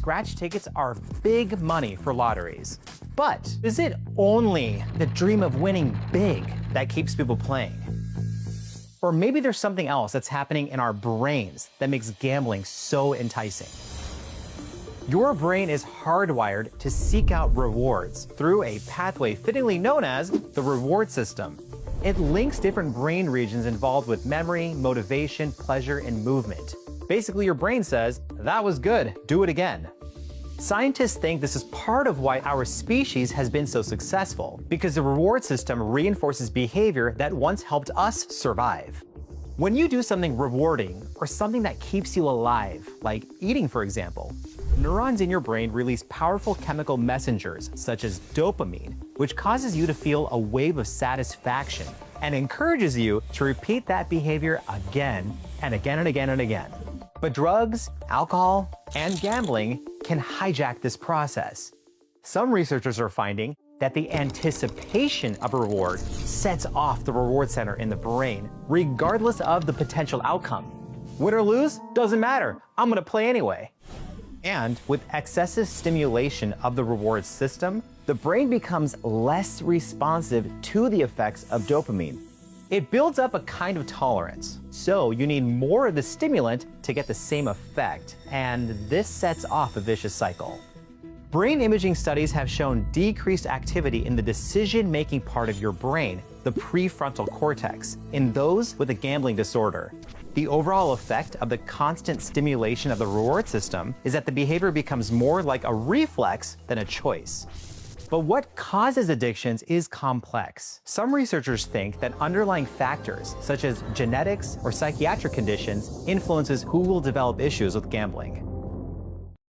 scratch tickets are big money for lotteries. But is it only the dream of winning big that keeps people playing? Or maybe there's something else that's happening in our brains that makes gambling so enticing. Your brain is hardwired to seek out rewards through a pathway fittingly known as the reward system. It links different brain regions involved with memory, motivation, pleasure, and movement. Basically, your brain says, "That was good, do it again." Scientists think this is part of why our species has been so successful, because the reward system reinforces behavior that once helped us survive. When you do something rewarding or something that keeps you alive, like eating for example, neurons in your brain release powerful chemical messengers such as dopamine, which causes you to feel a wave of satisfaction and encourages you to repeat that behavior again and again and again and again. But drugs, alcohol, and gambling can hijack this process. Some researchers are finding that the anticipation of a reward sets off the reward center in the brain, regardless of the potential outcome. Win or lose, doesn't matter. I'm gonna play anyway. And with excessive stimulation of the reward system, the brain becomes less responsive to the effects of dopamine. It builds up a kind of tolerance, so you need more of the stimulant to get the same effect, and this sets off a vicious cycle. Brain imaging studies have shown decreased activity in the decision-making part of your brain, the prefrontal cortex, in those with a gambling disorder. The overall effect of the constant stimulation of the reward system is that the behavior becomes more like a reflex than a choice. But what causes addictions is complex. Some researchers think that underlying factors, such as genetics or psychiatric conditions, influences who will develop issues with gambling.